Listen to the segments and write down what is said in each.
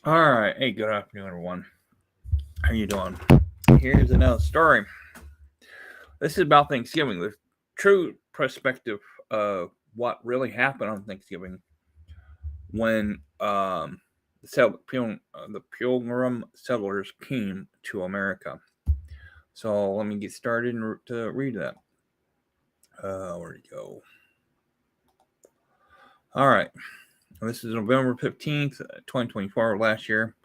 All right. Hey, good afternoon, everyone. How you doing? Here's another story. This is about Thanksgiving, the true perspective of what really happened on Thanksgiving when the Pilgrim settlers came to America. So let me get started to read that. Where'd it go? All right. This is November 15th, 2024, last year.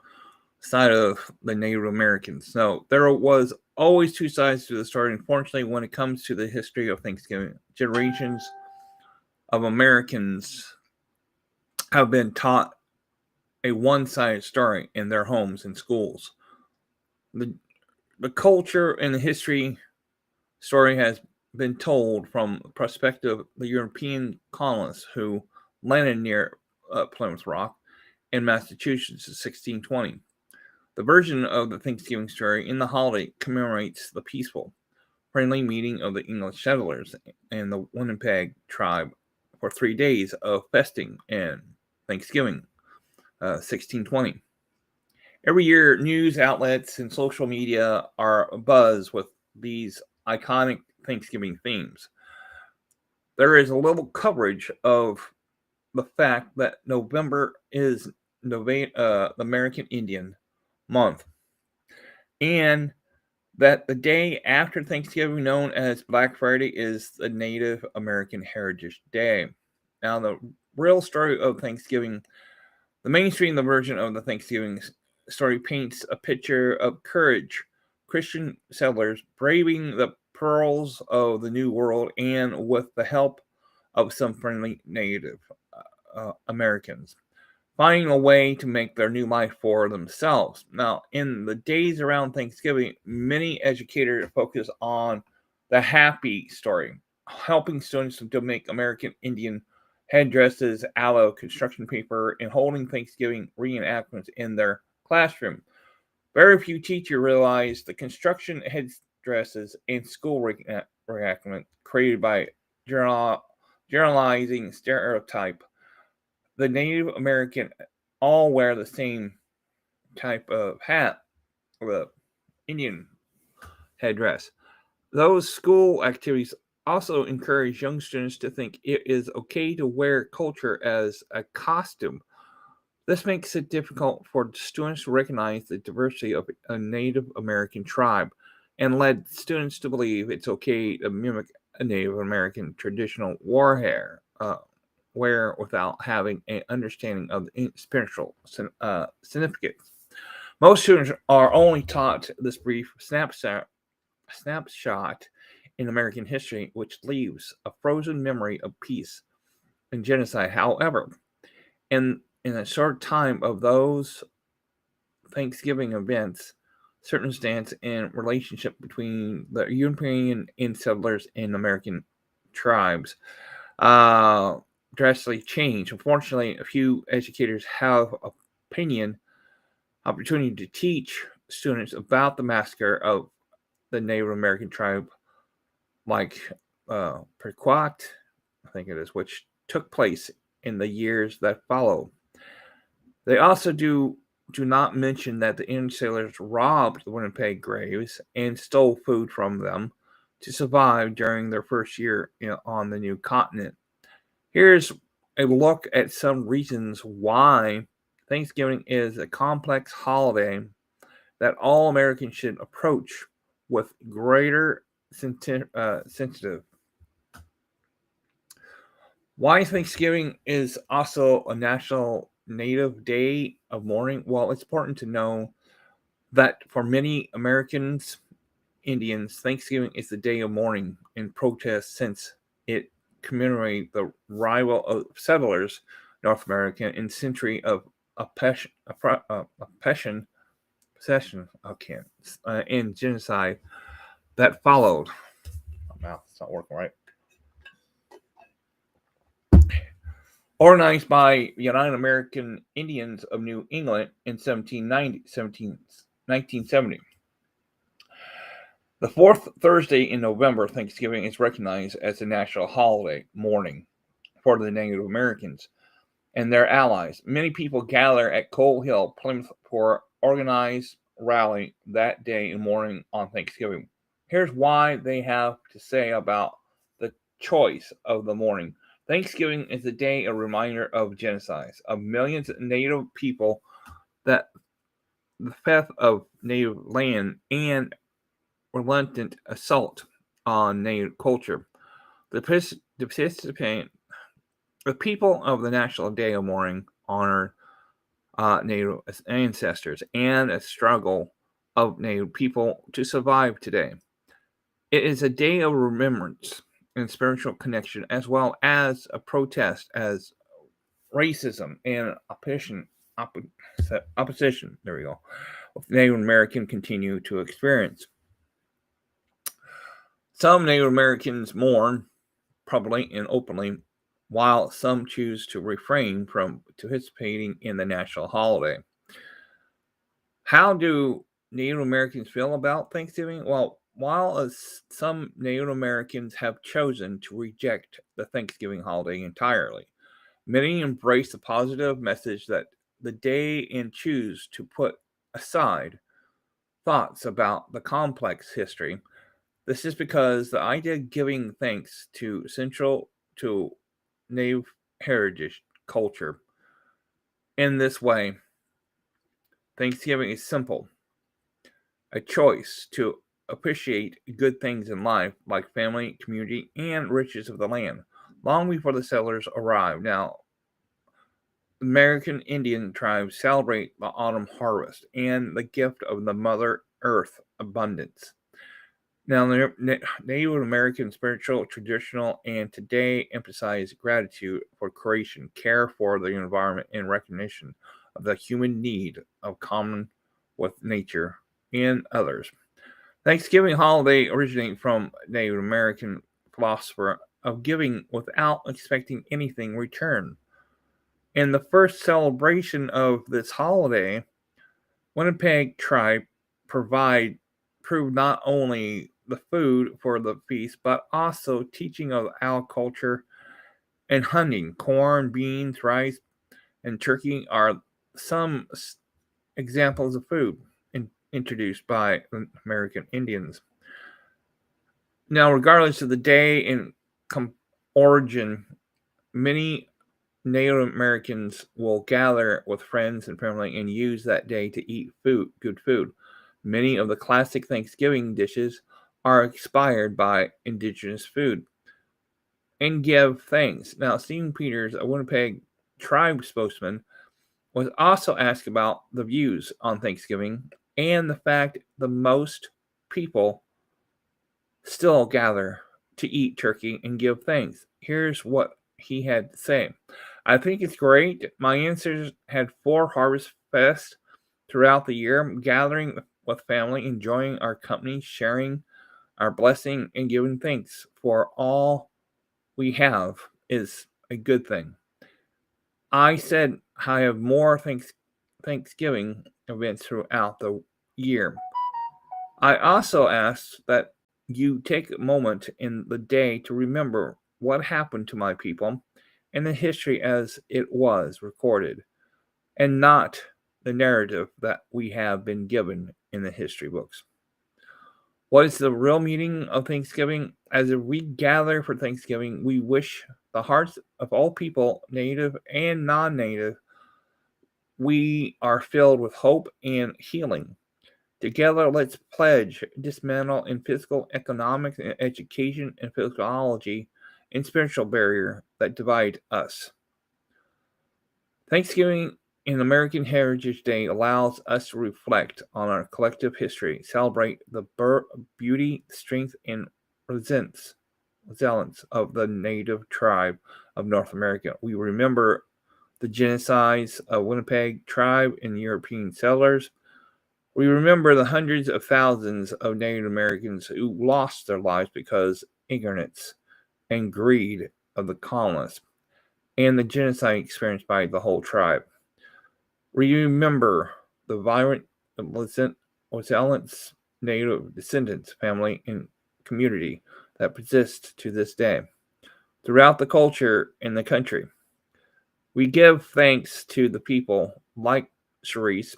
Side of the Native Americans. So there was always two sides to the story. Unfortunately, when it comes to the history of Thanksgiving, generations of Americans have been taught a one-sided story in their homes and schools. The the culture and the history story has been told from the perspective of the European colonists who landed near Plymouth Rock in Massachusetts in 1620. The version of the Thanksgiving story in the holiday commemorates the peaceful, friendly meeting of the English settlers and the Winnipeg tribe for 3 days of feasting and Thanksgiving, 1620. Every year, news outlets and social media are abuzz with these iconic Thanksgiving themes. There is a little coverage of the fact that November is the American Indian month, and that the day after Thanksgiving, known as Black Friday, is the Native American Heritage Day. Now, the real story of Thanksgiving, the mainstream version of the Thanksgiving story paints a picture of courage, Christian settlers braving the perils of the New World, and with the help of some friendly Native Americans, finding a way to make their new life for themselves. Now, in the days around Thanksgiving, many educators focus on the happy story, helping students to make American Indian headdresses out of construction paper and holding Thanksgiving reenactments in their classroom. Very few teachers realize the construction headdresses and school reenactment created by generalizing stereotype. The Native American all wear the same type of hat, the Indian headdress. Those school activities also encourage young students to think it is okay to wear culture as a costume. This makes it difficult for students to recognize the diversity of a Native American tribe and led students to believe it's okay to mimic a Native American traditional war hair. Wear without having an understanding of the spiritual significance. Most students are only taught this brief snapshot in American history, which leaves a frozen memory of peace and genocide. However, in a short time of those Thanksgiving events, circumstance and relationship between the European and settlers and American tribes uh, drastically changed. Unfortunately, a few educators have opportunity to teach students about the massacre of the Native American tribe, like Pequot, I think it is, which took place in the years that followed. They also do not mention that the Indian sailors robbed the Winnipeg graves and stole food from them to survive during their first year on the new continent. Here's a look at some reasons why Thanksgiving is a complex holiday that all Americans should approach with greater sensitive. Why Thanksgiving is also a national Native Day of mourning? Well, it's important to know that for many Americans, Indians, Thanksgiving is the day of mourning and protest since it commemorates the arrival of settlers, North America, in century of oppression, possession, okay, and genocide that followed. My mouth is not working right. Organized by United American Indians of New England in 1970. The fourth Thursday in November, Thanksgiving is recognized as a national holiday mourning for the Native Americans and their allies. Many people gather at Coal Hill, Plymouth, for organized rally that day and morning on Thanksgiving. Here's why they have to say about the choice of the morning. Thanksgiving is a day a reminder of genocide of millions of Native people, that the theft of Native land and relentless assault on Native culture. The people of the National Day of Mourning honor Native ancestors and a struggle of Native people to survive today. It is a day of remembrance and spiritual connection, as well as a protest as racism and opposition, there we go, Native American continue to experience. Some Native Americans mourn publicly and openly, while some choose to refrain from participating in the national holiday. How do Native Americans feel about Thanksgiving? Well, while some Native Americans have chosen to reject the Thanksgiving holiday entirely, many embrace the positive message that the day and choose to put aside thoughts about the complex history. This is because the idea of giving thanks to central to Native heritage culture. In this way, Thanksgiving is simple, a choice to appreciate good things in life like family, community, and riches of the land, long before the settlers arrived. Now, American Indian tribes celebrate the autumn harvest and the gift of the Mother Earth abundance. Now, the Native American spiritual, traditional, and today emphasize gratitude for creation, care for the environment, and recognition of the human need of common with nature and others. Thanksgiving holiday originates from Native American philosopher of giving without expecting anything in return. In the first celebration of this holiday, Winnipeg tribe proved not only the food for the feast, but also teaching of our culture and hunting. Corn, beans, rice, and turkey are some examples of food introduced by American Indians. Now, regardless of the day and origin, many Native Americans will gather with friends and family and use that day to eat good food. Many of the classic Thanksgiving dishes are inspired by indigenous food and give thanks. Now, Stephen Peters, a Winnipeg tribe spokesman, was also asked about the views on Thanksgiving and the fact that most people still gather to eat turkey and give thanks. Here's what he had to say. I think it's great. My ancestors had 4 harvest fests throughout the year, gathering with family, enjoying our company, sharing our blessing, and giving thanks for all we have is a good thing. I said I have more Thanksgiving events throughout the year. I also asked that you take a moment in the day to remember what happened to my people and the history as it was recorded, and not the narrative that we have been given in the history books. What is the real meaning of Thanksgiving? As we gather for Thanksgiving, we wish the hearts of all people, native and non native, we are filled with hope and healing. Together, let's pledge dismantle in physical, economics, and education and physiology and spiritual barrier that divide us. Thanksgiving and American Heritage Day allows us to reflect on our collective history, celebrate the beauty, strength, and resilience of the native tribe of North America. We remember the genocides of Winnipeg tribe and European settlers. We remember the hundreds of thousands of Native Americans who lost their lives because ignorance and greed of the colonists, and the genocide experienced by the whole tribe. We remember the vibrant, resilient Native descendants, family, and community that persist to this day throughout the culture in the country. We give thanks to the people like Charisse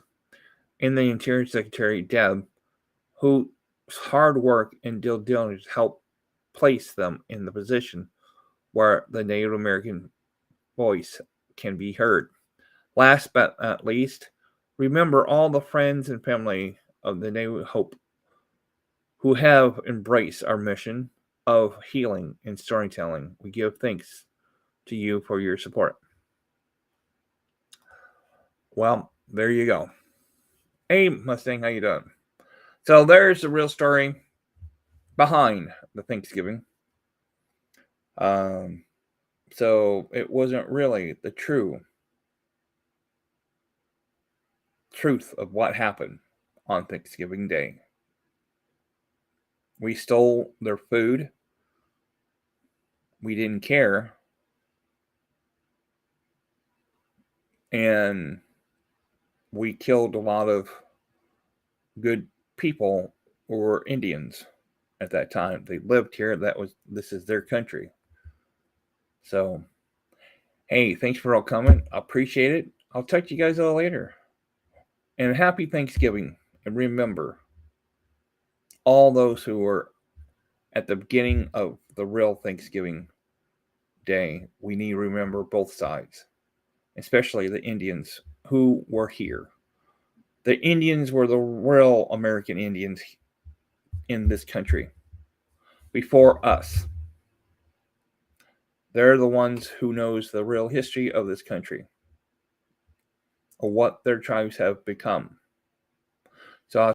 and the Interior Secretary Deb, whose hard work and due diligence helped place them in the position where the Native American voice can be heard. Last but not least, remember all the friends and family of the Native Hope who have embraced our mission of healing and storytelling. We give thanks to you for your support. Well, there you go. Hey, Mustang, how you doing? So there's the real story behind the Thanksgiving. So it wasn't really the truth of what happened on Thanksgiving Day. We stole their food. We didn't care. And we killed a lot of good people who were Indians at that time. They lived here. This is their country. So, hey, thanks for all coming. I appreciate it. I'll talk to you guys all later. And happy Thanksgiving. And remember, all those who were at the beginning of the real Thanksgiving Day, we need to remember both sides, especially the Indians who were here. The Indians were the real American Indians in this country before us. They're the ones who knows the real history of this country or what their tribes have become. So